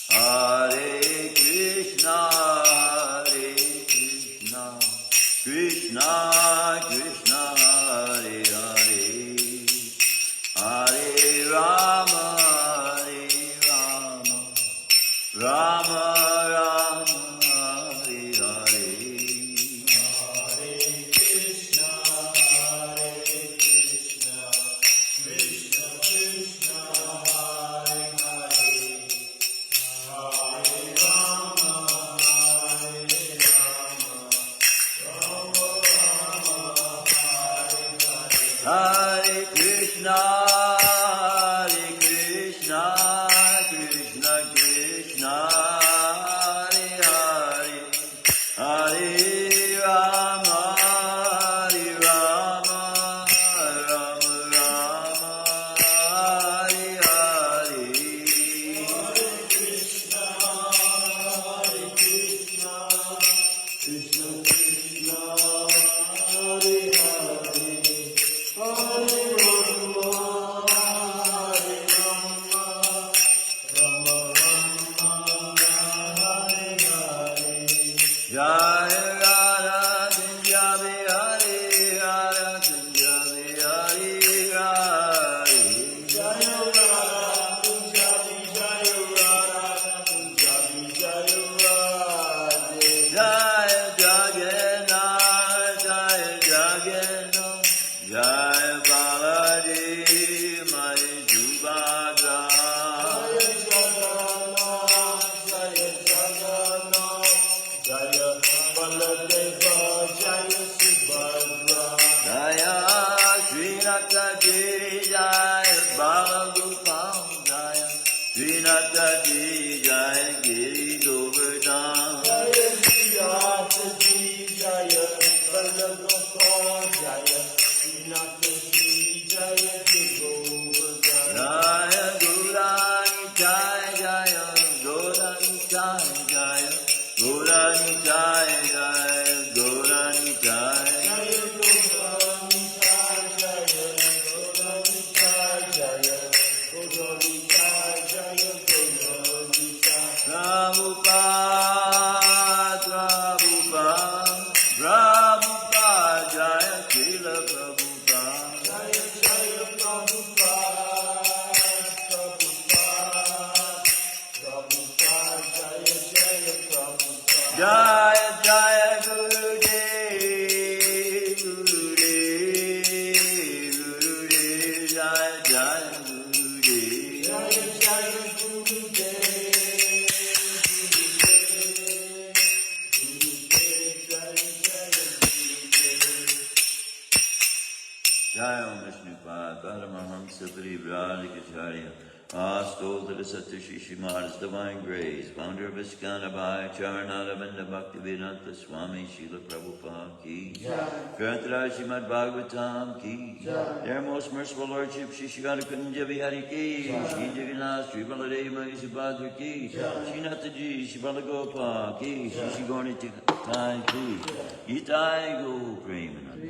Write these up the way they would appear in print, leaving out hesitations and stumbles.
Hare Krishna, Krishna Krishna, Hare Hare, Hare Rama, Rama Rama, Hare Hare. Hare Krishna, Krishna Krishna, Hare Hare, Hare Rama, Rama Rama, Hare Hare. Hare Krishna, Krishna Krishna, Hare Hare, Hare Rama, Rama Rama, Hare Hare. Hare Krishna, Krishna Krishna, Hare Hare, Hare Rama, Rama Rama, Hare Hare. Jaya Radha Kunjabi Hare, Radha Kunjabi Hare Hare. Jaya Radha Kunjabi, Jaya Radha Kunjabi, Jaya Radhe. Jaya Jagannath, Jaya Jagannath, Jaya Balaji, Mai Subhadra. Jaya Jagannath, Jaya Jagannath, Jaya Baladeva, Jaya Subhadra. Jaya Srinathaji, Jaya Balagopal, Jaya Srinathaji, Jaya Giri Govardhan. Jaya Srinathaji, Jaya Baladeva, Jaya Srinathaji, Jaya Govardhan. Jaya Gaurani Jaya, Jaya Gaurani Jaya, Jaya Gaurani Jaya, Jaya Gaurani Jaya. Jaya Gaurani Jaya, Jaya Gaurani Jaya, Gaurani Jaya, Jaya Gaurani Jaya. Prabhupada, Prabhupada, Jaya Srila Prabhupada. Jaya Jaya Prabhupada, Prabhupada, Prabhupada, Jaya Jaya Prabhupada. Jaya Jaya Gurudev, Gurudev, Gurudev, Jaya Jaya Gurudev. Jaya Jaya Gurudev, Jaya Jaya Gurudev. Jaya Om Vishnupad, Paramahamsa Parivradikacharya, Hostile to the Satushi Shrimad's divine grace, founder of Iskana Bhai, Charanadavinda Bhaktivedanta Swami, Srila Prabhupada ki. Grantaraj Shrimadbhagavatam ki. Their most merciful Lordship, Shri Kunja Bihari ki. Shri Jagannath, Shri Baladev Magi Subhadra ki. Shri Nathaji, Shri Balagopal ki. Shri Gorni Tikai ki. Itai Go Premanand.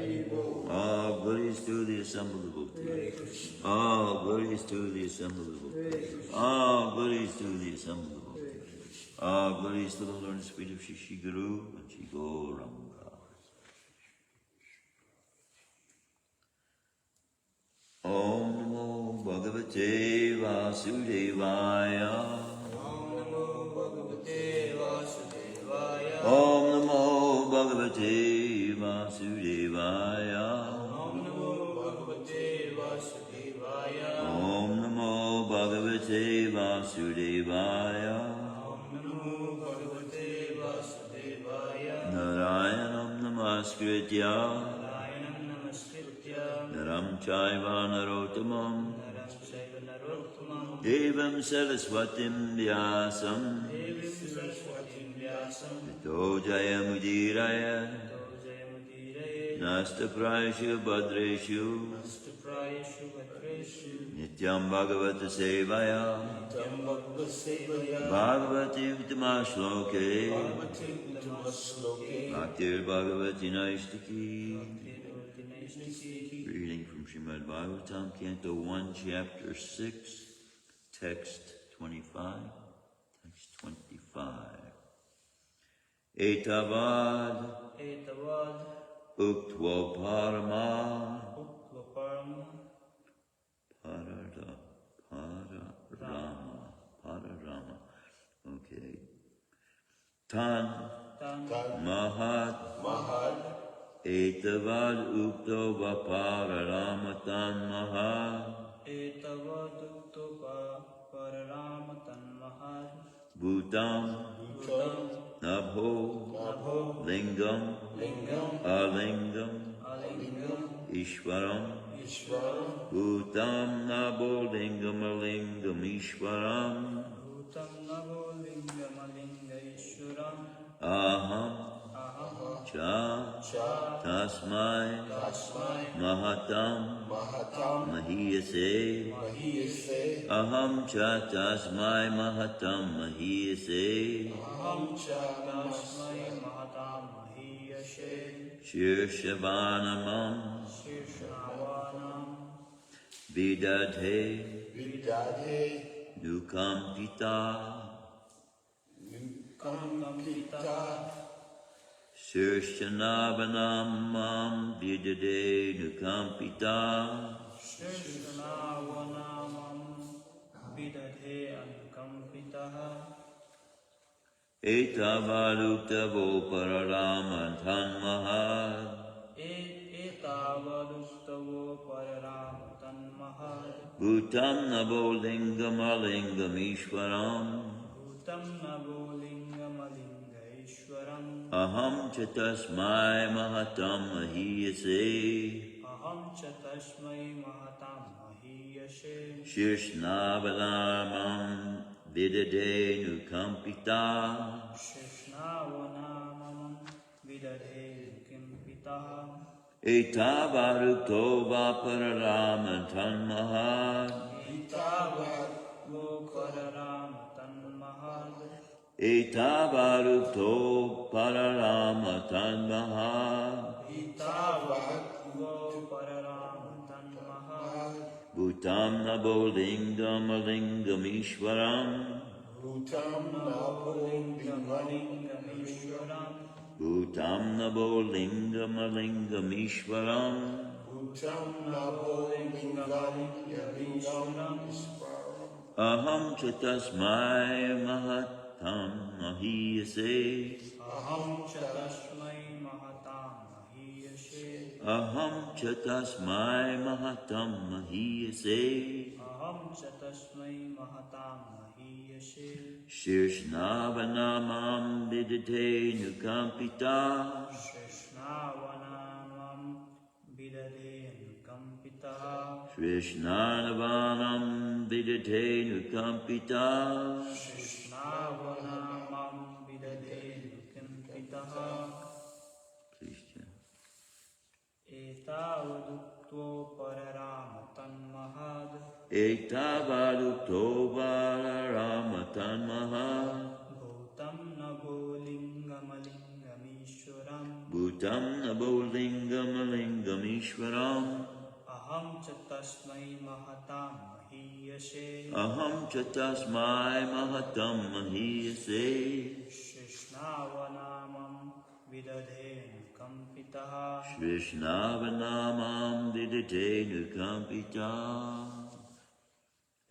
All glories to the assembled devotees. All glories to the assembled devotees. All glories to the assembled devotees. All glories to the Lord and Spirit of Shri Guru and Shri Gauranga. Om Namo Bhagavate Vasudevaya. Om Namo Bhagavate Vasudevaya. Om Namo Bhagavate Vasudevaya. Om Namo Bhagavate Vasudevaya. Om Namo Bhagavate Vasudevaya. Om Namo Bhagavate Vasudevaya. Narayanam Namaskritya Narayanam Namaskritya. Naram Chaiva Narottamam Naram Chaiva Narottamam. Devam Saraswatim Vyasam Devim Saraswatim Vyasam. Tito Jayamudiraya Jayamudire. Nasta Prayashu Bhadreshu Astaprayeshu Bhadreshu. Nityam Bhagavata Sevaya Nityam Bhagavad Sevaya. Bhagavati Uttama Shloke Bhagavati Uttama Shloke. Bhaktir Bhagavati Naistaki. Bhakti-Nistiki. Reading from Shrimadbhagavatam, Canto 1, Chapter 6, Text 25. Text 25. Etavad Etavad uktva parama Utvaparam Pararama. Okay. Tan Mahad Etavad ukto Vapararama Tan Mahad Etavad Utva Pararamatan Mahad Bhutam Nabho Lingam Alingam Ishvaram Bhutam Nabho Lingam Alingam Ishvaram Bhutam Navo Lingamalinga Ishwaram Aham Cha Tasmai Mahatam Mahiyase Aham Cha Tasmai Mahatam Mahiyase Tasmai Mahatam Mahiyashe Shirshavanamam Shirshanavanam Vidadhe Nukampita Kampita Shirshanavanamam Vidadhe Nukampita Shirshanavanamam Vidadhe Anukampitaha Etavaluktavo Pararamantan Mahad Etavaduktavo Pararamatan Mahad Bhutam Nabo Lingam Alingam Ishwaram Bhutam Navo Lingamalinga Ishwaram Aham Chatasmai Mahatam Mahiyase Aham Chatasmai Mahatam Mahiyashe Shirshnavanamam Vidade Nukampita Shishnavanamam Vidadhe Nukampitaha Etavarukto Vaparamantan Mahad Etavad Vokararamatan Mahad Etavarukto Pararamatan Mahad Etavad Vokararamatan Mahad Bhutam Nabo Lingam Alingam Ishwaram Bhutam Navo Lingamalinga Ishwaram Bhutam Nabo Lingam Alingam Ishwaram Bhutam Navo Lingamalinga Ishwaram Aham Chatasmai Mahatam Mahiyase Aham Chatasmai Mahatam Mahiyashe Aham Chatasmai Mahatam Mahiyase Aham Chatasmai Mahatam Mahiyashe Shirshnavanamam Vidate Nukampita Shishnavanamam Vidadhe Nukampitaha Shrishnanavanam Vidate Nukampita Shishnavanamam Vidadhe Nukampitaha Please chant. Etavadukto Pararamatan Mahad Etavadukto Vararamatan Mahad Bhutam Navo Lingamalingamishwaram Bhutam Nabo Lingam Alingam Ishwaram Aham Chatasmai Mahatam Mahiyashe Aham Chatasmai Mahatam Mahiyase Shishnavanamam Vidadhe Nukampitaha Shrishnāvanāmam vidate nukampita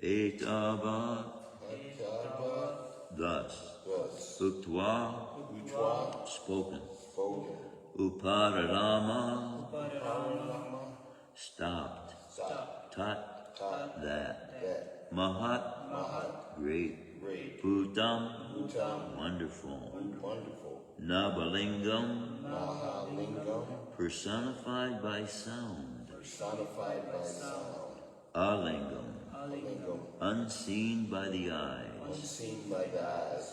Etavat thus Uktva spoken Upararama stopped Tat that Mahat great Bhutam wonderful Nabalingam personified by sound Alingam unseen by the eyes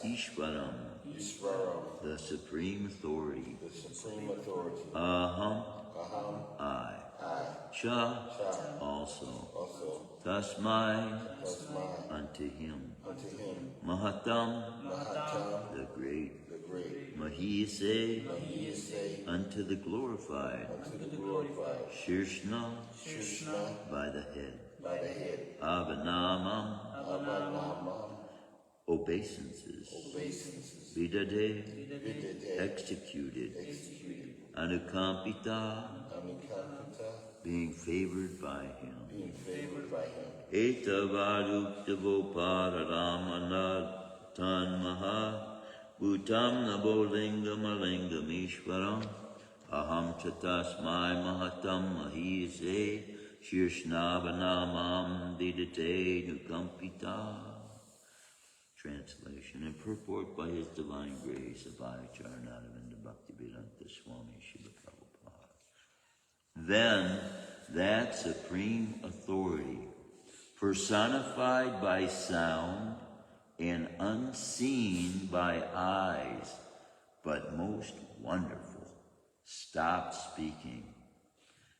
Ishvaram the supreme authority Aham I Cha also Tasmai unto him Mahatam the great Mahiyase unto the glorified Shirshna by the head Avanamam obeisances, vidade, executed, anukampita, being favored by him. Etavaduktivo pararamanad tanmaha bhutam nabolingam alingam ishvaram aham chatasmai mahatam mahise shirshnavanamam vidate nukampita. Translation and purport by His Divine Grace of Charanadavinda Bhaktivedanta Swami Srila Prabhupada. Then that Supreme Authority, personified by sound and unseen by eyes, but most wonderful, stopped speaking.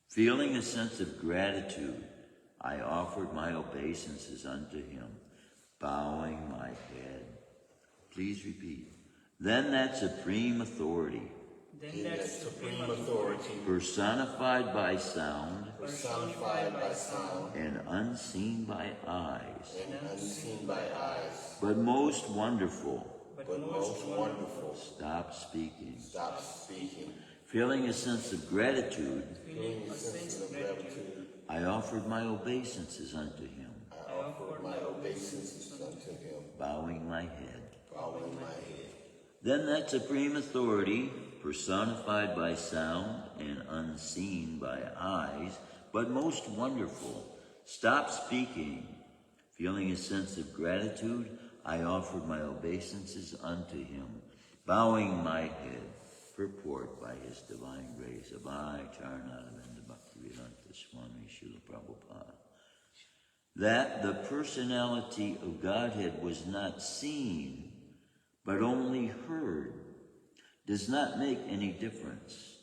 Feeling a sense of gratitude, I offered my obeisances unto him, bowing my head. Please repeat. Then that Supreme Authority, personified by sound, and unseen by eyes, but most wonderful, stopped speaking. Feeling a sense of gratitude, I offered my obeisances unto him, bowing my head. Then that Supreme Authority, personified by sound and unseen by eyes, but most wonderful, stopped speaking. Feeling a sense of gratitude, I offered my obeisances unto him, bowing my head. Purport by His Divine Grace of Charanadavinda Bhaktivedanta Swami Srila Prabhupada. That the personality of Godhead was not seen, but only heard, does not make any difference.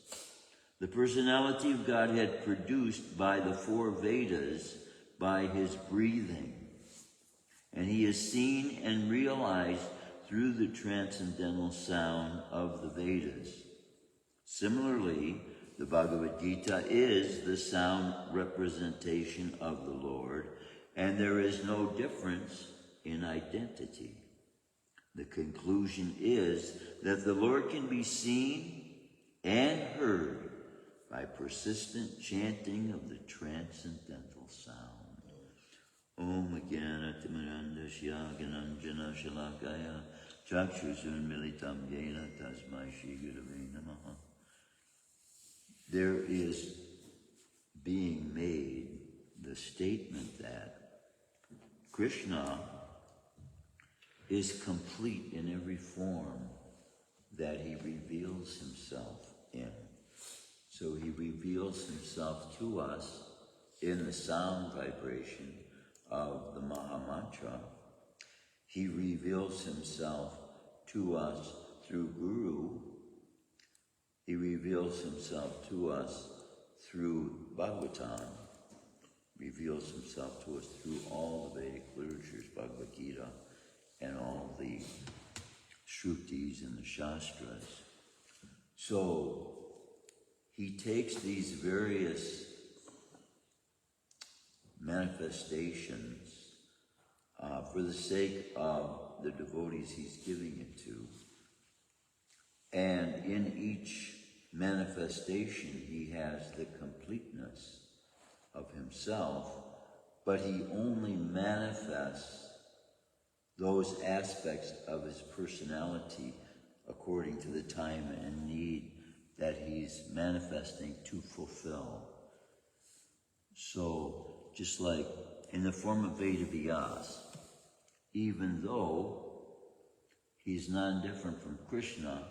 The personality of Godhead produced by the four Vedas by His breathing, and He is seen and realized through the transcendental sound of the Vedas. Similarly, the Bhagavad Gita is the sound representation of the Lord, and there is no difference in identity. The conclusion is that the Lord can be seen and heard by persistent chanting of the transcendental sound. Om Jnana Timirandasya Gananjana Shalakaya Chakshusur Yena Tasmai Shri Gurave Namaha. There is being made the statement that Krishna is complete in every form that he reveals himself in. So he reveals himself to us in the sound vibration of the Maha Mantra. He reveals himself to us through Guru. He reveals himself to us through Bhagavatam. Reveals himself to us through all the Vedic literatures, Bhagavad Gita, and all the Shrutis and the Shastras. So he takes these various manifestations for the sake of the devotees he's giving it to. And in each manifestation, he has the completeness of himself, but he only manifests those aspects of his personality according to the time and need that he's manifesting to fulfill. So, just like in the form of Veda Vyas, even though he's non-different from Krishna,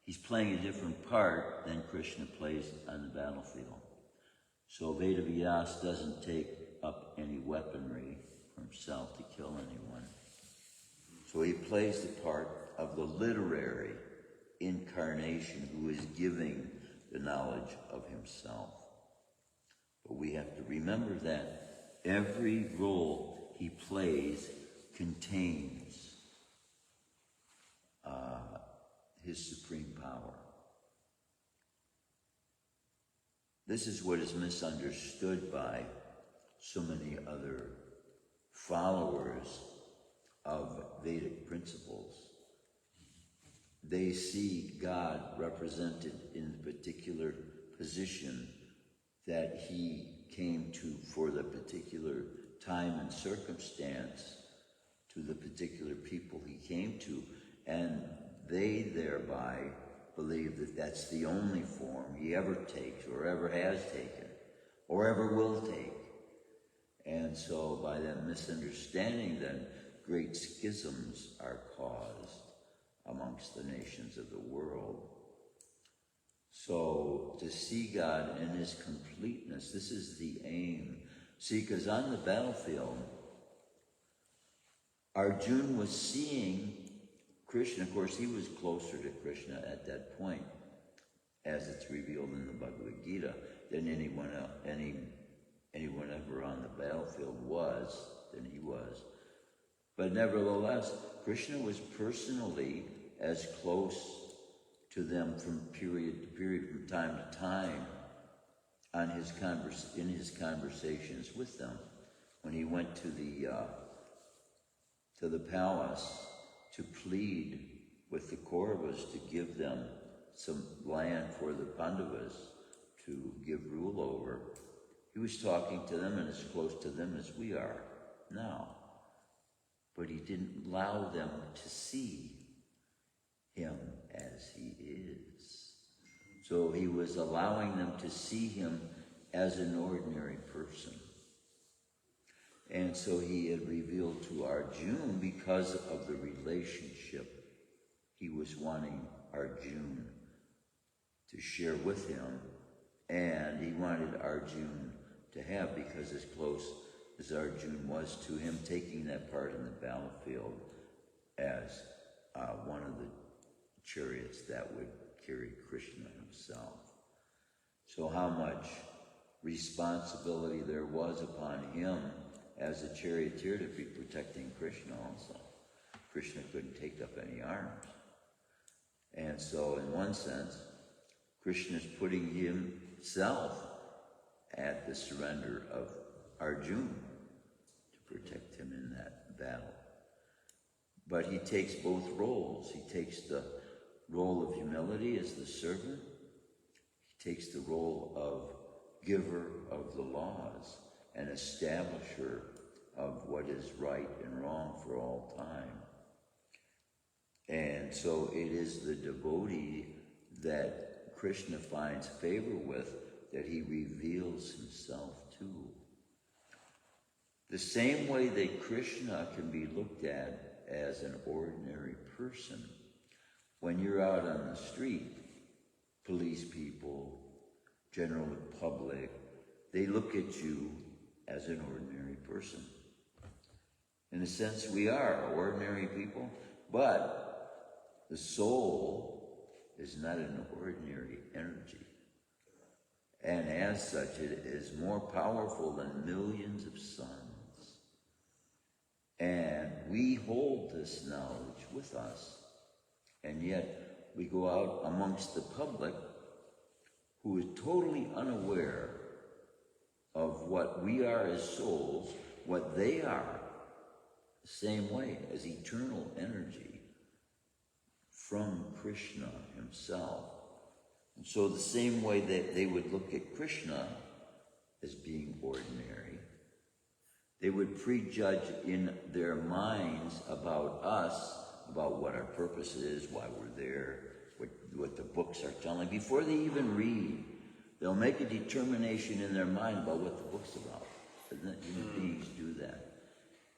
he's playing a different part than Krishna plays on the battlefield. So Veda Vyas doesn't take up any weaponry for himself to kill anyone. So he plays the part of the literary incarnation who is giving the knowledge of himself. But we have to remember that every role he plays contains his supreme power. This is what is misunderstood by so many other followers of Vedic principles. They see God represented in the particular position that he came to for the particular time and circumstance, to the particular people he came to, and they thereby believe that that's the only form he ever takes, or ever has taken, or ever will take. And so by that misunderstanding, then, great schisms are caused amongst the nations of the world. So to see God in his completeness, this is the aim. See, because on the battlefield, Arjuna was seeing Krishna. Of course, he was closer to Krishna at that point, as it's revealed in the Bhagavad Gita, than anyone else, anyone ever on the battlefield than he was. But nevertheless, Krishna was personally as close to them from period to period, from time to time, in his conversations with them. When he went to the palace to plead with the Kauravas to give them some land for the Pandavas to give rule over, he was talking to them and as close to them as we are now. But he didn't allow them to see him as he is. So he was allowing them to see him as an ordinary person. And so he had revealed to Arjuna, because of the relationship he was wanting Arjuna to share with him, and he wanted Arjuna to have, because as close as Arjuna was to him, taking that part in the battlefield as one of the chariots that would carry Krishna himself. So how much responsibility there was upon him as a charioteer to be protecting Krishna also. Krishna couldn't take up any arms. And so in one sense, Krishna is putting himself at the surrender of Arjuna to protect him in that battle. But he takes both roles. He takes the role of humility as the servant. He takes the role of giver of the laws and establisher of what is right and wrong for all time. And so it is the devotee that Krishna finds favor with that he reveals himself to. The same way that Krishna can be looked at as an ordinary person, when you're out on the street, police people, general public, they look at you as an ordinary person. In a sense, we are ordinary people, but the soul is not an ordinary energy. And as such, it is more powerful than millions of suns. And we hold this knowledge with us. And yet, we go out amongst the public who is totally unaware of what we are as souls, what they are, the same way as eternal energy from Krishna himself. And so the same way that they would look at Krishna as being ordinary, they would prejudge in their minds about us, about what our purpose is, why we're there, what the books are telling. Before they even read, they'll make a determination in their mind about what the book's about. Human beings do that.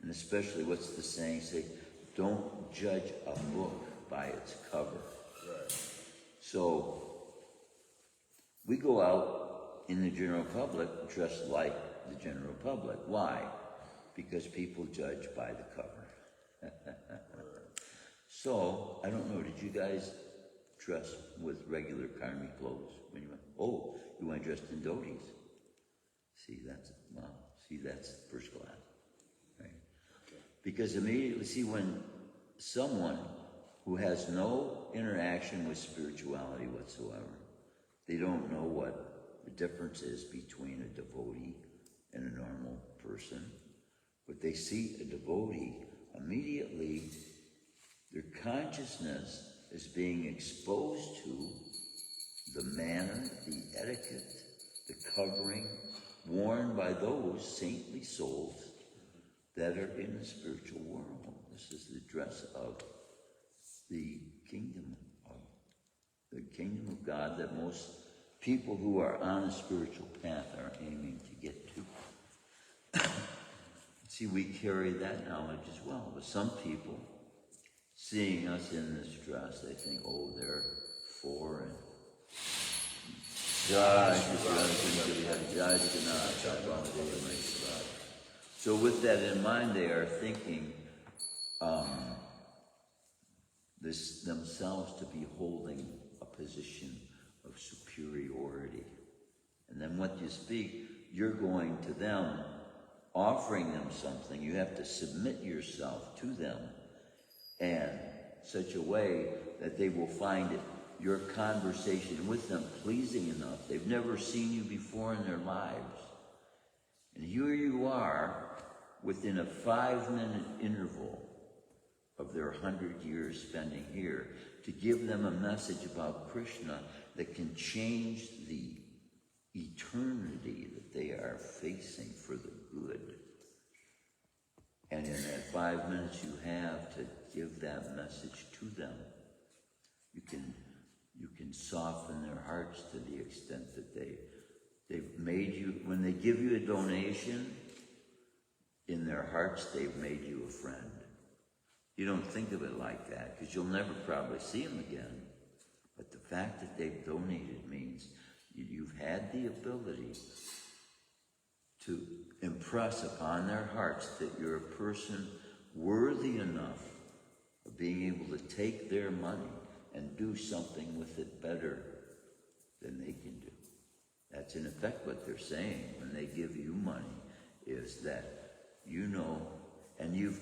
And especially, what's the saying? Say, don't judge a book by its cover. Right. So, we go out in the general public dressed like the general public. Why? Because people judge by the cover. So, I don't know, did you guys dress with regular karmi clothes when you went? Oh, you went dressed in dhotis. See, that's first class. Right? Okay. Because immediately, when someone who has no interaction with spirituality whatsoever, they don't know what the difference is between a devotee and a normal person, but they see a devotee, immediately Their consciousness is being exposed to the manner, the etiquette, the covering worn by those saintly souls that are in the spiritual world. This is the dress of the kingdom of God that most people who are on a spiritual path are aiming to get to. See, we carry that knowledge as well. But some people, seeing us in this dress, they think, oh, they're foreign. So with that in mind, they are thinking themselves to be holding a position of superiority. And then what you speak, you're going to them, offering them something. You have to submit yourself to them in such a way that they will find it, your conversation with them, pleasing enough. They've never seen you before in their lives. And here you are, within a 5-minute interval of their 100 years spending here, to give them a message about Krishna that can change the eternity that they are facing for the good. And in that 5 minutes you have to give that message to them, you can soften their hearts to the extent that they've made you, when they give you a donation, in their hearts they've made you a friend. You don't think of it like that, because you'll never probably see them again. But the fact that they've donated means you've had the ability to impress upon their hearts that you're a person worthy enough of being able to take their money and do something with it better than they can do. That's in effect what they're saying when they give you money, is that you know, and you've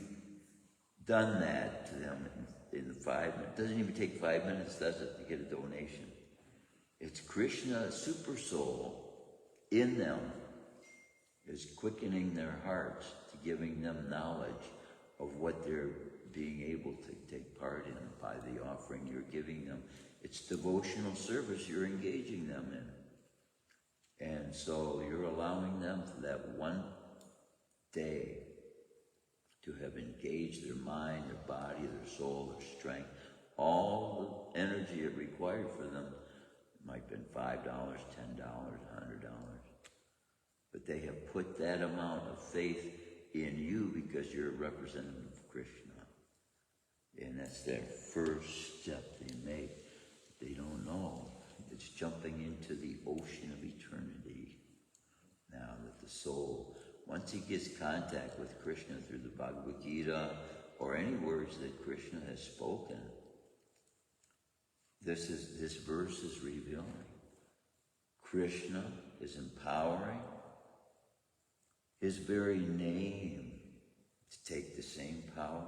done that to them in the 5 minutes. It doesn't even take 5 minutes, does it, to get a donation? It's Krishna, super soul, in them is quickening their hearts to giving them knowledge of what they're being able to take part in by the offering you're giving them. It's devotional service you're engaging them in. And so you're allowing them for that one day to have engaged their mind, their body, their soul, their strength, all the energy it required for them. It might have been $5, $10, $100. But they have put that amount of faith in you because you're a representative of Krishna. And that's their first step they make. They don't know. It's jumping into the ocean of eternity. Now that the soul, once he gets contact with Krishna through the Bhagavad Gita or any words that Krishna has spoken, this verse is revealing. Krishna is empowering his very name to take the same power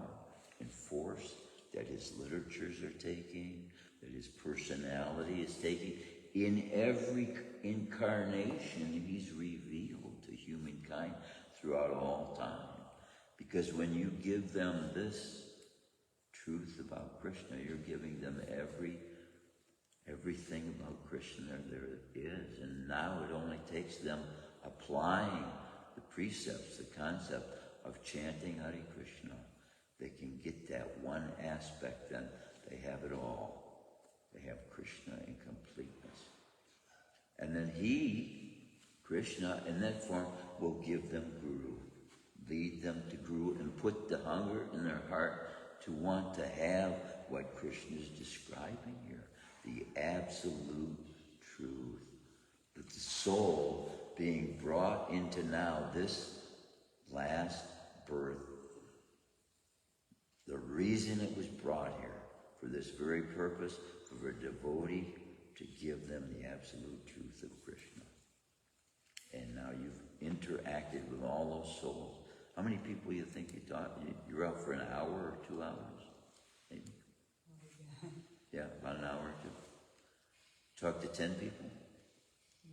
and force that his literatures are taking, that his personality is taking. In every incarnation, he's revealed to humankind throughout all time. Because when you give them this truth about Krishna, you're giving them everything about Krishna there is. And now it only takes them applying the precepts, the concept of chanting Hare Krishna. They can get that one aspect, then they have it all. They have Krishna in completeness. And then Krishna, in that form, will give them Guru, lead them to Guru, and put the hunger in their heart to want to have what Krishna is describing here, the absolute truth. That the soul being brought into now this last birth, the reason it was brought here, for this very purpose, for a devotee to give them the absolute truth of Krishna. And now you've interacted with all those souls. How many people you think you taught? You're out for an hour or 2 hours? Maybe? Yeah, about an hour or two. Talk to 10 people?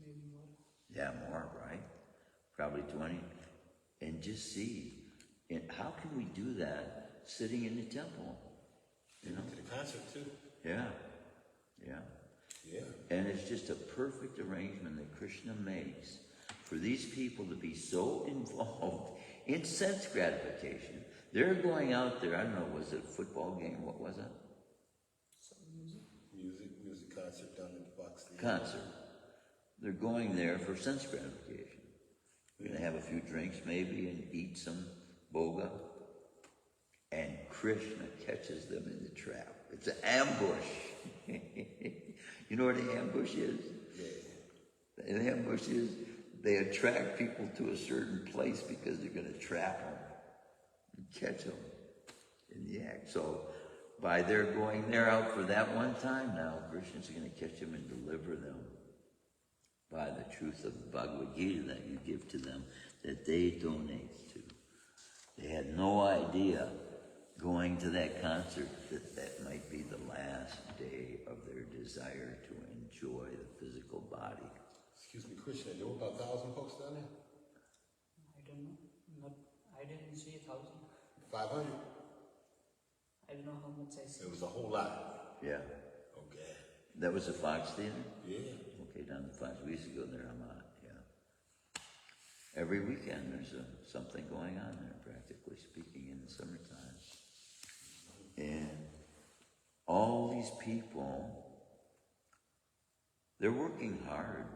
Maybe more. Yeah, more, right? Probably 20. And just see, and how can we do that sitting in the temple? You know? To the concert too. Yeah, yeah. Yeah. And it's just a perfect arrangement that Krishna makes for these people to be so involved in sense gratification. They're going out there, I don't know, was it a football game? What was it? Some music. Music concert down at the Box Theater. Concert. They're going there for sense gratification. They're going to have a few drinks maybe and eat some boga. And Krishna catches them in the trap. It's an ambush. You know what an ambush is? Yeah. An ambush is they attract people to a certain place because they're going to trap them and catch them in the act. So by their going there out for that one time now, Krishna's going to catch them and deliver them by the truth of the Bhagavad Gita that you give to them, that they donate to. They had no idea going to that concert that that might be the last day of their desire to enjoy the physical body. Excuse me, Krishna, there were about 1,000 folks down there? I don't know. I didn't see 1,000. 500? I don't know how much I see. It was a whole lot. Yeah. Okay. That was the Fox Theater? Yeah. Okay, down the Fox. We used to go there a lot, yeah. Every weekend there's something going on there, practically speaking, in the summertime. And all these people, they're working hard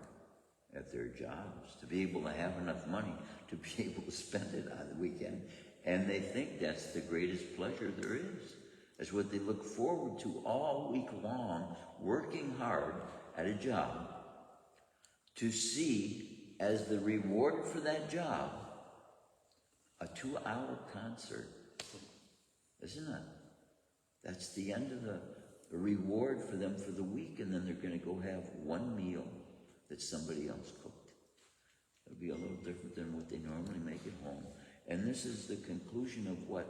at their jobs to be able to have enough money to be able to spend it on the weekend. And they think that's the greatest pleasure there is. That's what they look forward to all week long, working hard at a job to see as the reward for that job a 2-hour concert. Isn't it? That's the end of the reward for them for the week, and then they're going to go have one meal that somebody else cooked. It'll be a little different than what they normally make at home. And this is the conclusion of what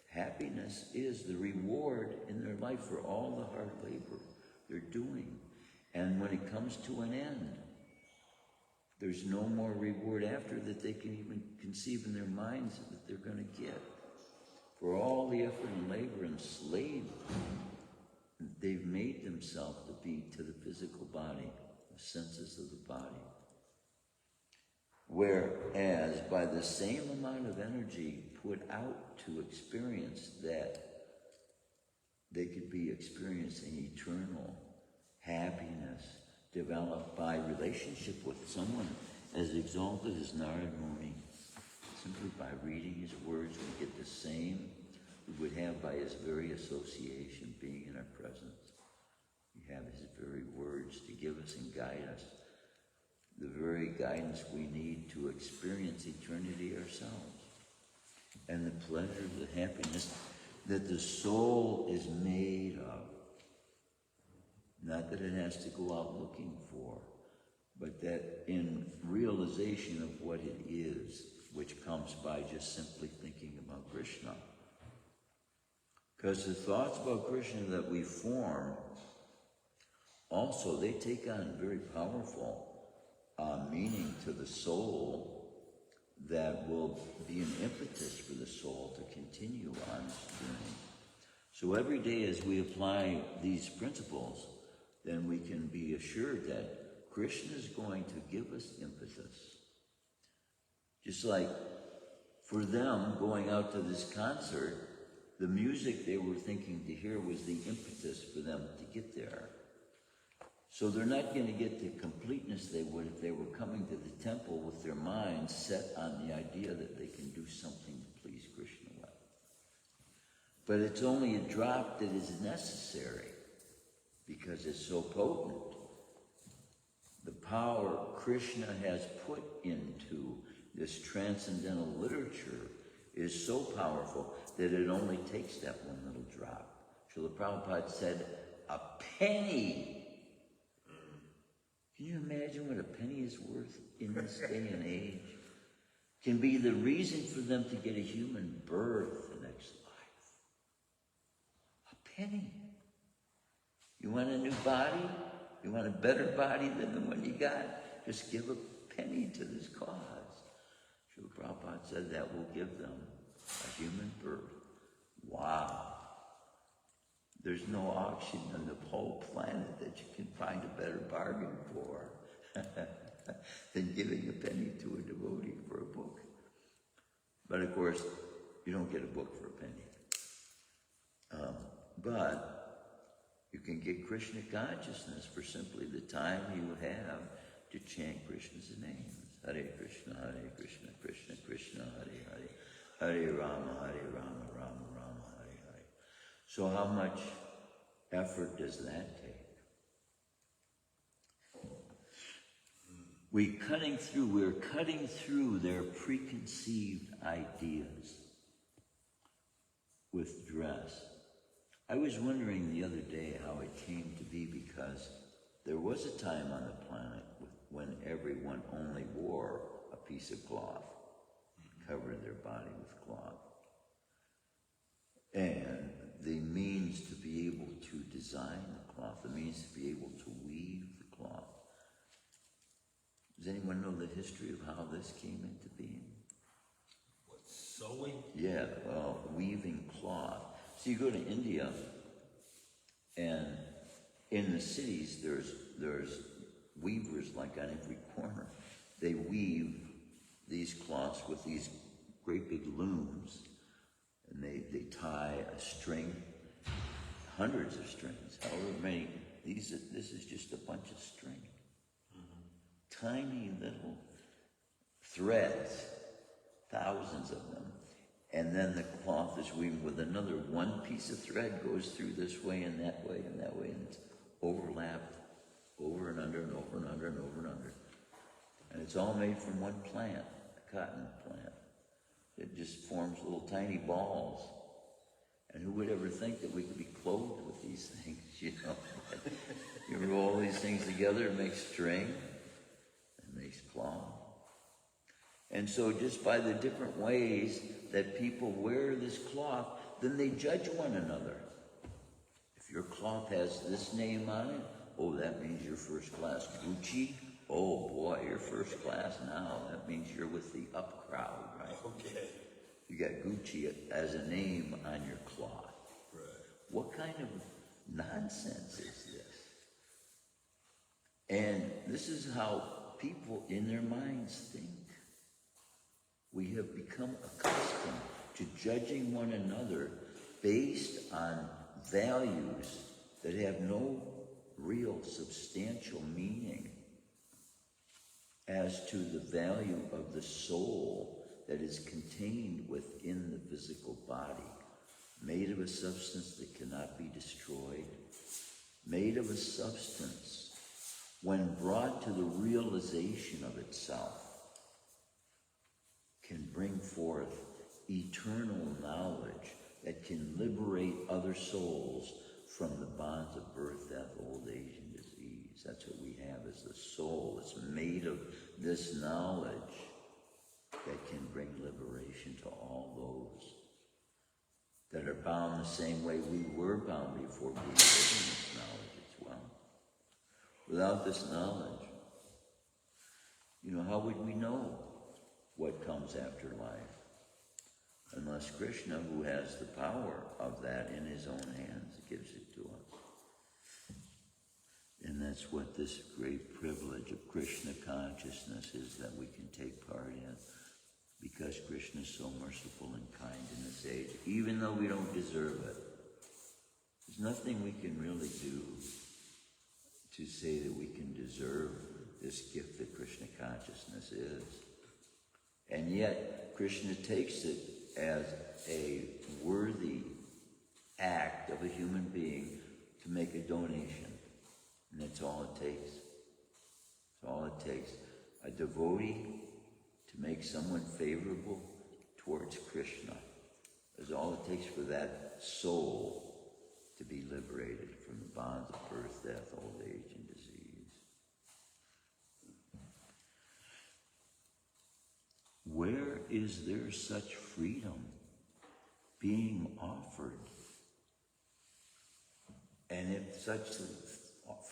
happiness is, the reward in their life for all the hard labor they're doing. And when it comes to an end, there's no more reward after that they can even conceive in their minds that they're going to get. For all the effort and labor and slave they've made themselves to be to the physical body, the senses of the body. Whereas by the same amount of energy put out to experience that, they could be experiencing eternal happiness developed by relationship with someone as exalted as Narada Muni. Simply by reading his words, we get the same we would have by his very association being in our presence. We have his very words to give us and guide us, the very guidance we need to experience eternity ourselves, and the pleasure, the happiness that the soul is made of. Not that it has to go out looking for, but that in realization of what it is, which comes by just simply thinking about Krishna. Because the thoughts about Krishna that we form, also, they take on very powerful meaning to the soul that will be an impetus for the soul to continue on its journey. So every day as we apply these principles, then we can be assured that Krishna is going to give us impetus. Just like for them going out to this concert, the music they were thinking to hear was the impetus for them to get there. So they're not going to get the completeness they would if they were coming to the temple with their minds set on the idea that they can do something to please Krishna with. But it's only a drop that is necessary because it's so potent. The power Krishna has put into this transcendental literature is so powerful that it only takes that one little drop. Srila Prabhupada said, a penny. Can you imagine what a penny is worth in this day and age? Can be the reason for them to get a human birth the next life. A penny. You want a new body? You want a better body than the one you got? Just give a penny to this cause. Srila Prabhupada said that will give them a human birth. Wow. There's no auction on the whole planet that you can find a better bargain for than giving a penny to a devotee for a book. But of course, you don't get a book for a penny. But you can get Krishna consciousness for simply the time you have to chant Krishna's names. Hare Krishna, Krishna Krishna, Hare Hare, Hare Rama, Rama Rama, Hare Hare. So how much effort does that take? We're cutting through their preconceived ideas with dress. I was wondering the other day how it came to be, because there was a time on the planet when everyone only wore a piece of cloth, covered their body with cloth. And the means to be able to design the cloth, the means to be able to weave the cloth. Does anyone know the history of how this came into being? What, sewing? Yeah, well, weaving cloth. So you go to India, and in the cities there's weavers like on every corner. They weave these cloths with these great big looms, and they tie a string, hundreds of strings, however many. This is just a bunch of string. Tiny little threads, thousands of them. And then the cloth is weaved with another one piece of thread goes through this way and that way and that way, and it's overlapped over and under and over and under and over and under. And it's all made from one plant, a cotton plant. It just forms little tiny balls. And who would ever think that we could be clothed with these things, you know? You roll these things together, it makes string, it makes cloth. And so just by the different ways that people wear this cloth, then they judge one another. If your cloth has this name on it, oh, that means you're first class. Gucci, oh boy, you're first class now. That means you're with the up crowd, right? Okay. You got Gucci as a name on your cloth. Right. What kind of nonsense is this? And this is how people in their minds think. We have become accustomed to judging one another based on values that have no real substantial meaning as to the value of the soul that is contained within the physical body, made of a substance that cannot be destroyed, made of a substance, when brought to the realization of itself, can bring forth eternal knowledge that can liberate other souls from the bonds of birth, death, old age, and disease. That's what we have as the soul. It's made of this knowledge that can bring liberation to all those that are bound the same way we were bound before we were given this knowledge as well. Without this knowledge, how would we know what comes after life? Unless Krishna, who has the power of that in his own hands, gives it to us. And that's what this great privilege of Krishna consciousness is that we can take part in, because Krishna is so merciful and kind in this age, even though we don't deserve it. There's nothing we can really do to say that we can deserve this gift that Krishna consciousness is. And yet, Krishna takes it as a worthy act of a human being to make a donation. And that's all it takes. That's all it takes. A devotee to make someone favorable towards Krishna is all it takes for that soul to be liberated from the bonds of birth, death, old age, and disease. Where is there such freedom being offered? And if such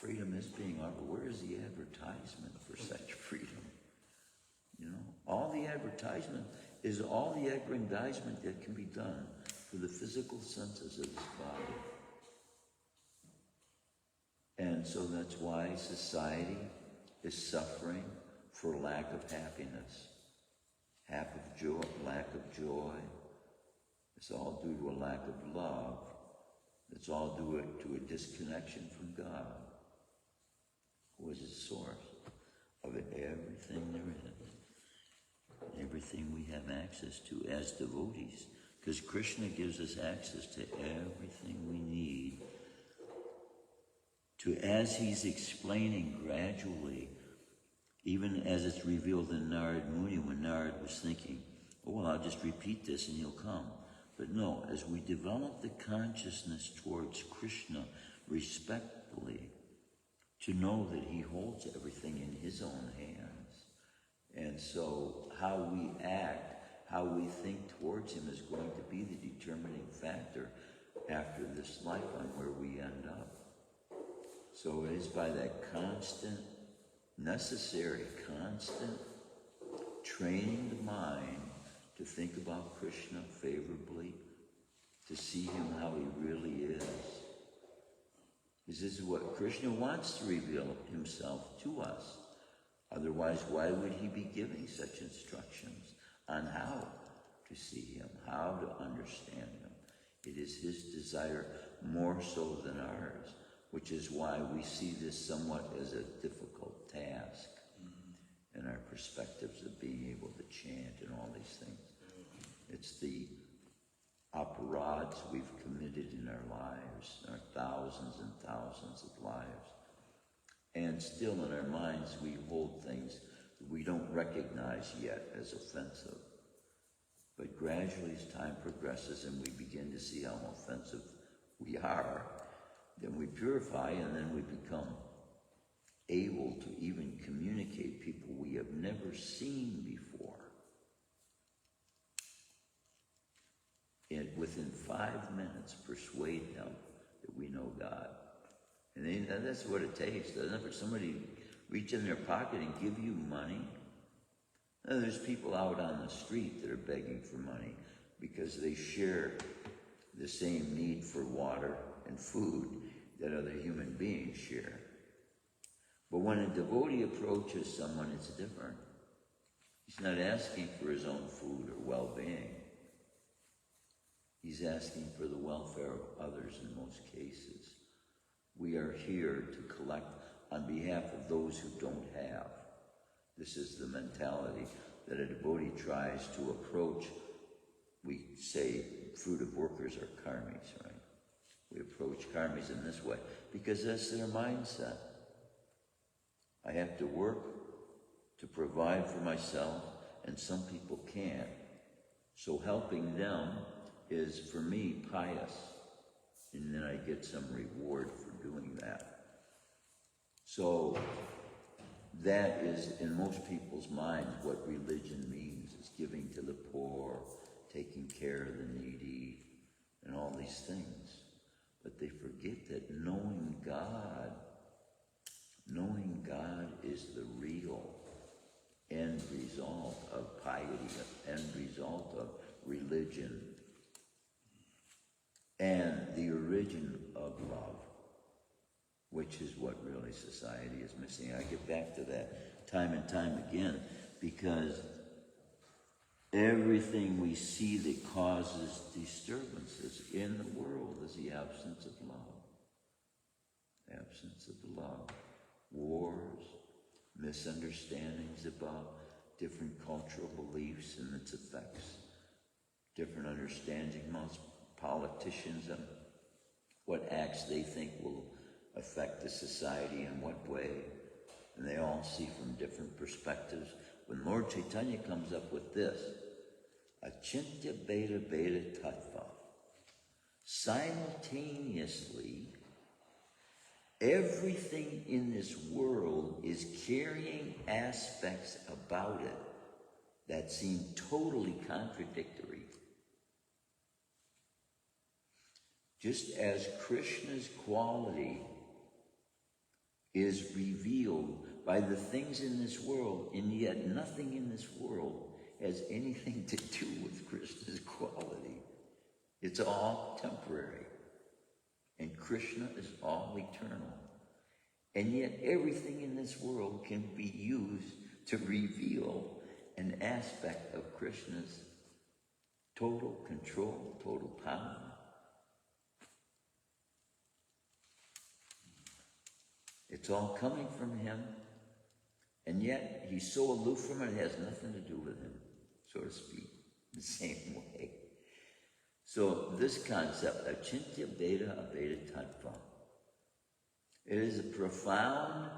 freedom is being offered, where is the advertisement for such freedom? All the advertisement is all the aggrandizement that can be done for the physical senses of this body. And so that's why society is suffering for lack of happiness, lack of joy. It's all due to a lack of love. It's all due to a disconnection from God, who is the source of everything there is, everything we have access to as devotees. Because Krishna gives us access to everything we need to, as he's explaining gradually, even as it's revealed in Narad Muni, when Narad was thinking, oh, well, I'll just repeat this and he'll come. But no, as we develop the consciousness towards Krishna respectfully, to know that he holds everything in his own hands. And so how we act, how we think towards him is going to be the determining factor after this lifetime where we end up. So it is by that constant, necessary, constant training the mind to think about Krishna favorably, to see him how he really is. This is what Krishna wants to reveal himself to us. Otherwise, why would he be giving such instructions on how to see him, how to understand him? It is his desire more so than ours, which is why we see this somewhat as a difficult task in our perspectives of being able to chant and all these things. It's the aparadhs we've committed in our lives, our thousands and thousands of lives. And still in our minds we hold things that we don't recognize yet as offensive. But gradually as time progresses and we begin to see how offensive we are, then we purify and then we become able to even communicate people we have never seen before. And within 5 minutes, persuade them that we know God. And that's what it takes, doesn't it? For somebody to reach in their pocket and give you money. Now, there's people out on the street that are begging for money because they share the same need for water and food that other human beings share. But when a devotee approaches someone, it's different. He's not asking for his own food or well-being. He's asking for the welfare of others in most cases. We are here to collect on behalf of those who don't have. This is the mentality that a devotee tries to approach. We say fruit of workers are karmis, right? We approach karmis in this way because that's their mindset. I have to work to provide for myself, and some people can't. So helping them is, for me, pious. And then I get some reward for doing that. So that is, in most people's minds, what religion means, is giving to the poor, taking care of the needy, and all these things. But they forget that knowing God is the real end result of piety, end result of religion, and the origin of love, which is what really society is missing. I get back to that time and time again, because everything we see that causes disturbances in the world is the absence of love. Absence of love. Wars, misunderstandings about different cultural beliefs and its effects, different understanding amongst politicians on what acts they think will affect the society in what way, and they all see from different perspectives. When Lord Chaitanya comes up with this, Achintya Beta Beta Tattva, simultaneously, everything in this world is carrying aspects about it that seem totally contradictory. Just as Krishna's quality is revealed by the things in this world, and yet nothing in this world has anything to do with Krishna's quality. It's all temporary. And Krishna is all eternal. And yet everything in this world can be used to reveal an aspect of Krishna's total control, total power. It's all coming from him, and yet he's so aloof from it, it has nothing to do with him, so to speak, the same way. So this concept, achintya bheda abheda tattva, it is a profound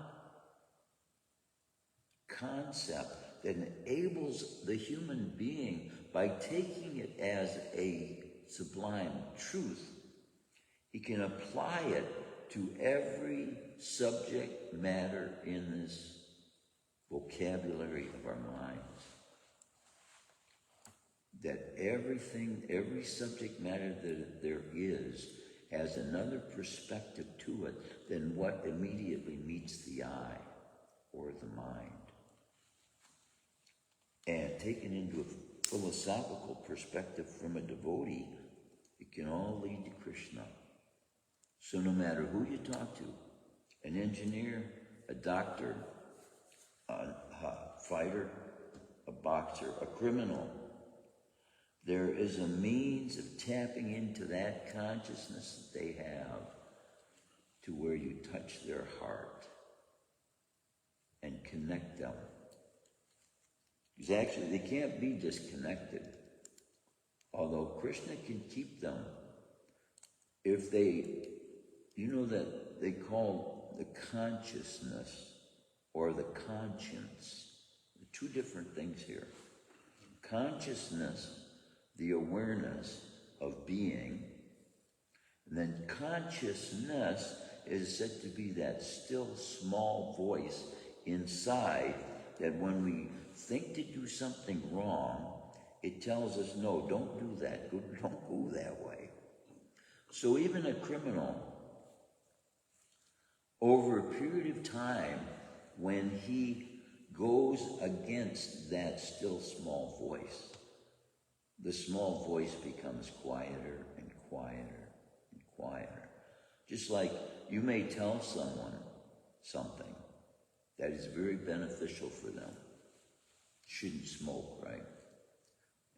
concept that enables the human being, by taking it as a sublime truth, he can apply it to every subject matter in this vocabulary of our minds. That everything, every subject matter that there is has another perspective to it than what immediately meets the eye or the mind. And taken into a philosophical perspective from a devotee, it can all lead to Krishna. So no matter who you talk to, an engineer, a doctor, a fighter, a boxer, a criminal, there is a means of tapping into that consciousness that they have to where you touch their heart and connect them. Because actually they can't be disconnected. Although Krishna can keep them if they, you know that they call the consciousness or the conscience, two different things here. Consciousness, the awareness of being, and then consciousness is said to be that still small voice inside that when we think to do something wrong, it tells us, no, don't do that, don't go that way. So even a criminal, over a period of time, when he goes against that still small voice, the small voice becomes quieter and quieter and quieter. Just like you may tell someone something that is very beneficial for them. Shouldn't smoke, right?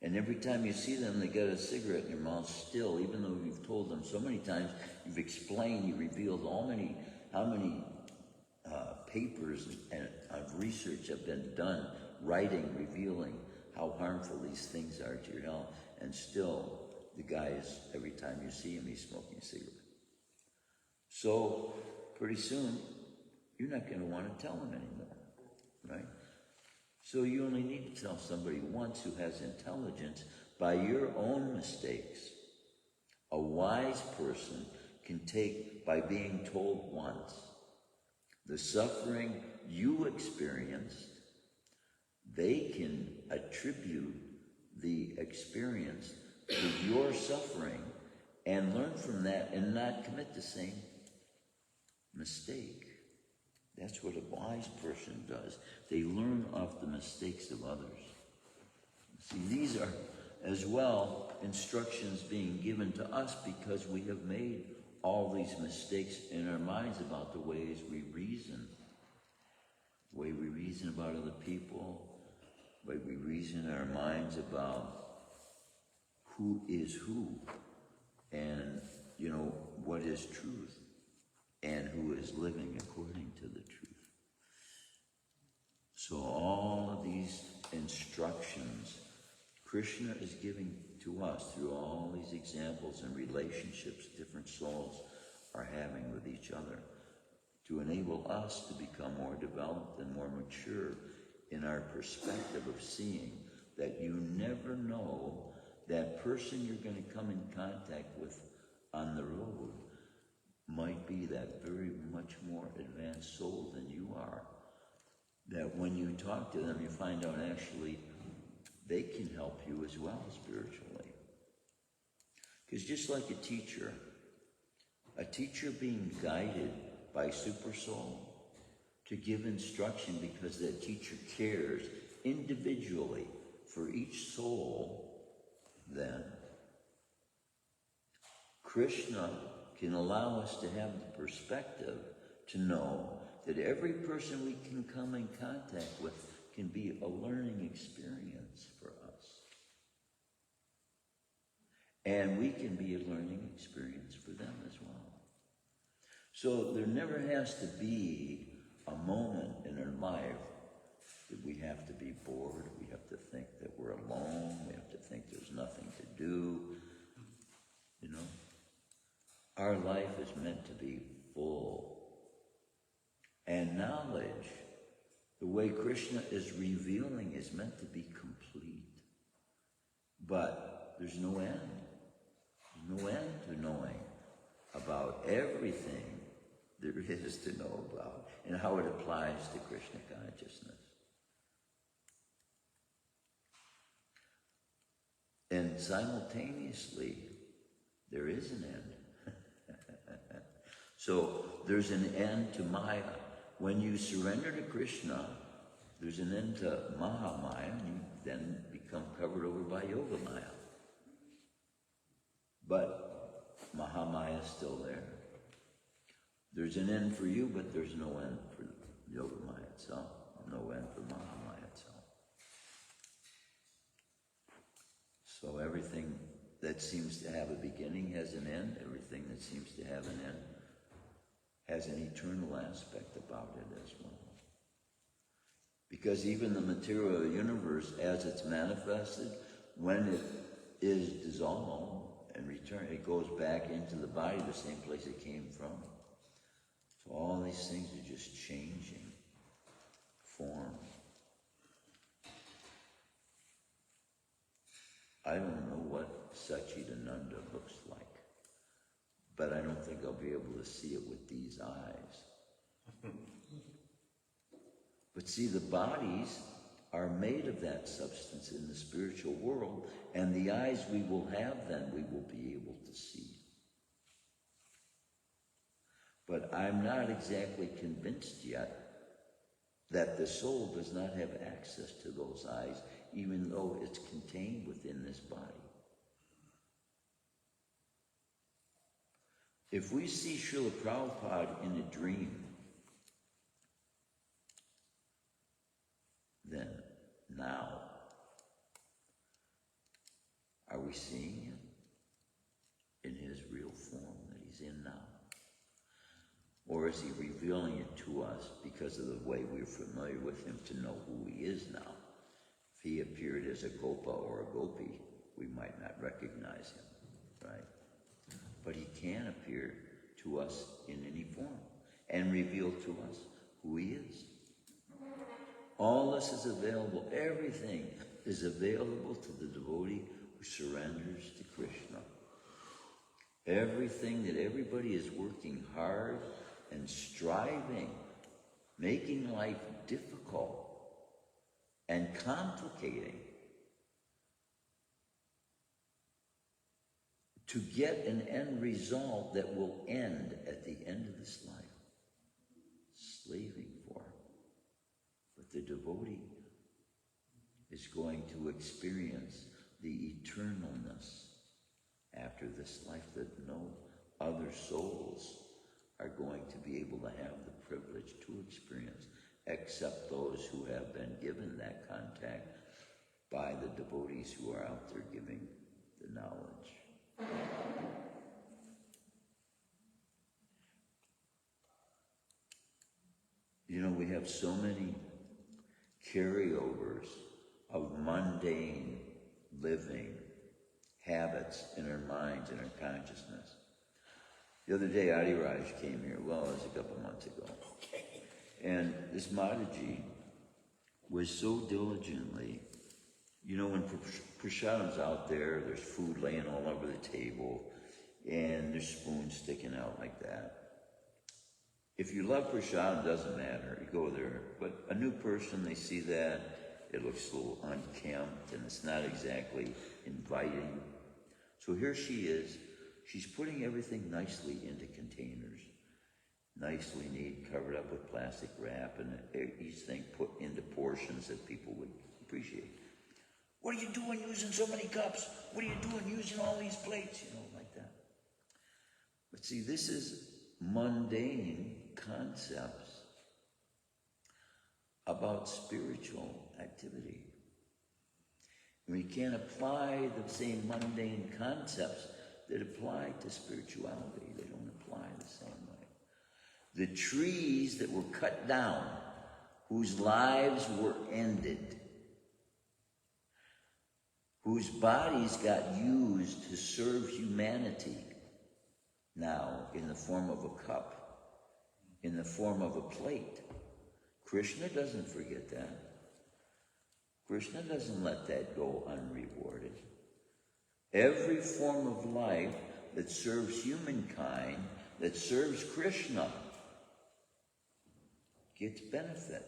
And every time you see them, they got a cigarette in their mouth still, even though you've told them so many times, you've explained, you revealed how many papers of research have been done, writing, revealing how harmful these things are to your health, and still the guy is, every time you see him, he's smoking a cigarette. So pretty soon, you're not going to want to tell him anymore, right? So you only need to tell somebody once who has intelligence by your own mistakes. A wise person can take, by being told once, the suffering you experienced, they can attribute the experience to your suffering and learn from that and not commit the same mistake. That's what a wise person does. They learn off the mistakes of others. See, these are as well instructions being given to us because we have made all these mistakes in our minds about the ways we reason. The way we reason about other people, the way we reason in our minds about who is who, and, what is truth, and who is living according to the truth. So all of these instructions Krishna is giving to us through all these examples and relationships different souls are having with each other to enable us to become more developed and more mature in our perspective of seeing that you never know that person you're going to come in contact with on the road might be that very much more advanced soul than you are. That when you talk to them, you find out actually they can help you as well spiritually. Because just like a teacher being guided by Super Soul to give instruction because that teacher cares individually for each soul, then Krishna can allow us to have the perspective to know that every person we can come in contact with can be a learning experience for us. And we can be a learning experience for them as well. So there never has to be a moment in our life that we have to be bored, we have to think that we're alone, we have to think there's nothing to do. You know? Our life is meant to be full. And knowledge, the way Krishna is revealing, is meant to be complete. But there's no end. There's no end to knowing about everything there is to know about and how it applies to Krishna consciousness. And simultaneously, there is an end. So there's an end to Maya. When you surrender to Krishna, there's an end to Mahamaya, and you then become covered over by Yoga Maya. But Mahamaya is still there. There's an end for you, but there's no end for Yoga Maya itself. No end for Mahamaya itself. So everything that seems to have a beginning has an end. Everything that seems to have an end has an eternal aspect about it as well. Because even the material universe, as it's manifested, when it is dissolved and returned, it goes back into the body, the same place it came from. So all these things are just changing form. I don't know what Satchidananda looks like, but I don't think I'll be able to see it with these eyes. But see, the bodies are made of that substance in the spiritual world, and the eyes we will have then, we will be able to see. But I'm not exactly convinced yet that the soul does not have access to those eyes, even though it's contained within this body. If we see Srila Prabhupada in a dream, then now, are we seeing him in his real form that he's in now? Or is he revealing it to us because of the way we're familiar with him to know who he is now? If he appeared as a Gopa or a Gopi, we might not recognize him, right? But he can appear to us in any form and reveal to us who he is. All this is available. Everything is available to the devotee who surrenders to Krishna. Everything that everybody is working hard and striving, making life difficult and complicating to get an end result that will end at the end of this life. Slaving for. But the devotee is going to experience the eternalness after this life that no other souls are going to be able to have the privilege to experience, except those who have been given that contact by the devotees who are out there giving the knowledge. You know, we have so many carryovers of mundane living habits in our minds and our consciousness. The other day, Adi Raj came here. Well, it was a couple months ago. And this Mataji was so diligently, you know, when prasadam's out there, there's food laying all over the table, and there's spoons sticking out like that. If you love prasadam, doesn't matter. You go there. But a new person, they see that, it looks a little unkempt, and it's not exactly inviting. So here she is. She's putting everything nicely into containers. Nicely neat, covered up with plastic wrap, and each thing put into portions that people would appreciate. What are you doing using so many cups? What are you doing using all these plates? You know, like that. But see, this is mundane concepts about spiritual activity. We can't apply the same mundane concepts that apply to spirituality. They don't apply the same way. The trees that were cut down, whose lives were ended, whose bodies got used to serve humanity, now in the form of a cup, in the form of a plate. Krishna doesn't forget that. Krishna doesn't let that go unrewarded. Every form of life that serves humankind, that serves Krishna, gets benefit.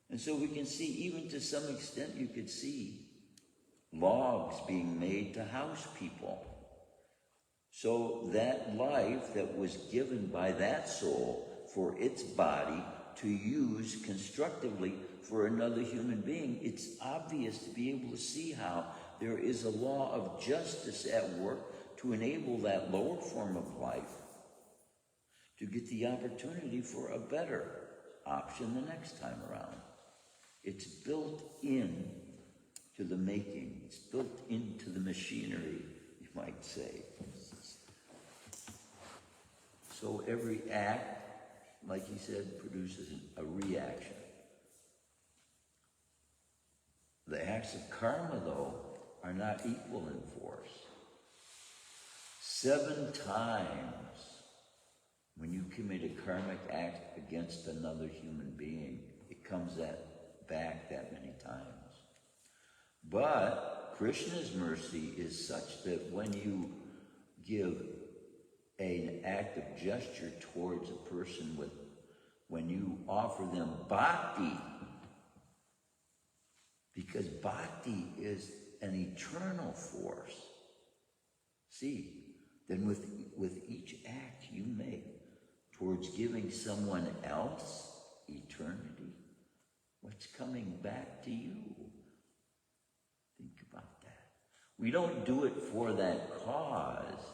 And so we can see, even to some extent, you could see logs being made to house people. So that life that was given by that soul for its body to use constructively for another human being, it's obvious to be able to see how there is a law of justice at work to enable that lower form of life to get the opportunity for a better option the next time around. It's built in to the making. It's built into the machinery, you might say. So every act, like he said, produces a reaction. The acts of karma, though, are not equal in force. 7 times when you commit a karmic act against another human being, it comes back that many times. But Krishna's mercy is such that when you give an act of gesture towards a person when you offer them bhakti, because bhakti is an eternal force. See, then with each act you make towards giving someone else eternity, what's coming back to you? Think about that. We don't do it for that cause,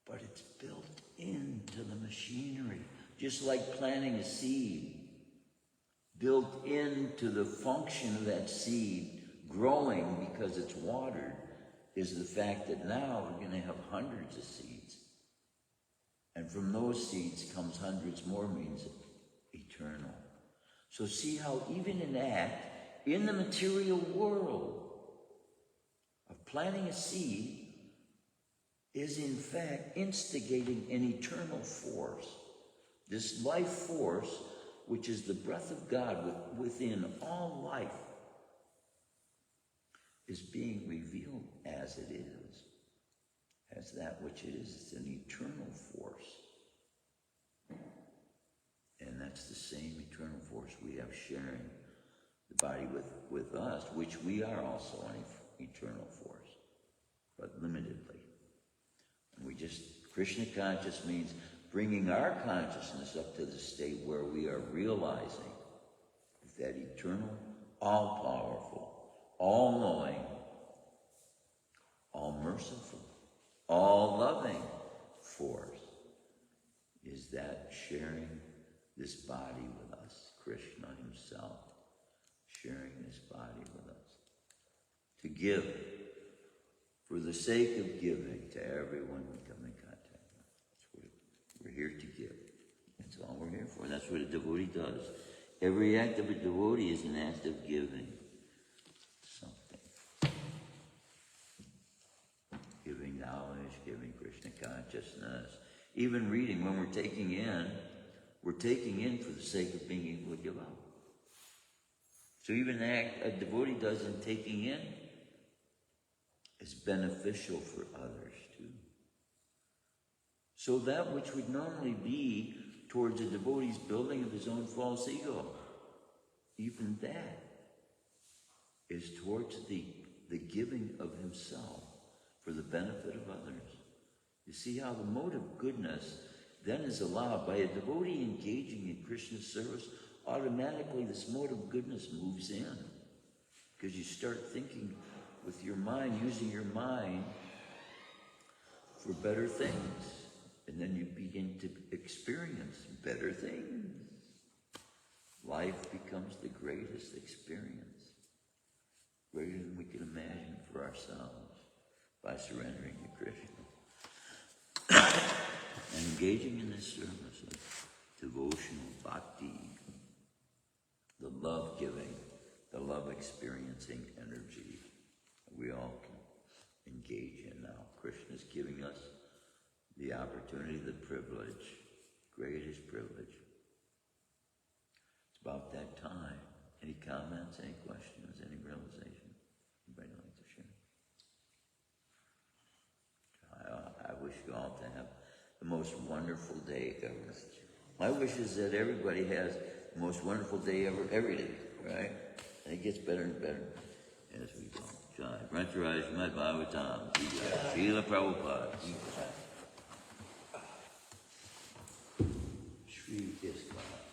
but it's built into the machinery. Just like planting a seed, built into the function of that seed growing because it's watered, is the fact that now we're going to have hundreds of seeds. And from those seeds comes hundreds more, means eternal. So see how even an act in the material world of planting a seed is in fact instigating an eternal force. This life force, which is the breath of God within all life, is being revealed as it is, as that which it is. It's an eternal force. And that's the same eternal force we have sharing the body with us, which we are also an eternal force, but limitedly. And Krishna conscious means bringing our consciousness up to the state where we are realizing that eternal, all-powerful, all-knowing, all-merciful, all-loving force is that sharing this body with us, Krishna himself sharing this body with us. To give, for the sake of giving to everyone we come in contact with. That's what we're here to give. That's all we're here for. That's what a devotee does. Every act of a devotee is an act of giving something. Giving knowledge, giving Krishna consciousness. Even reading, when we're taking in for the sake of being able to give out. So even an act a devotee does in taking in is beneficial for others too. So that which would normally be towards a devotee's building of his own false ego, even that is towards the giving of himself for the benefit of others. You see how the mode of goodness then is allowed by a devotee engaging in Krishna's service. Automatically this mode of goodness moves in, because you start thinking with your mind, using your mind for better things, and then you begin to experience better things. life becomes the greatest experience, greater than we can imagine for ourselves, by surrendering to Krishna and engaging in this service of devotional bhakti, the love-giving, the love-experiencing energy that we all can engage in now. Krishna is giving us the opportunity, the privilege, greatest privilege. It's about that time. Any comments, any questions, any realization? Anybody like to share? I wish you all to have the most wonderful day ever. My wish is that everybody has the most wonderful day ever, every day, right? And it gets better and better as we go. Jai. Shrimadbhagavatam. Srila Prabhupada. Shri Iskar.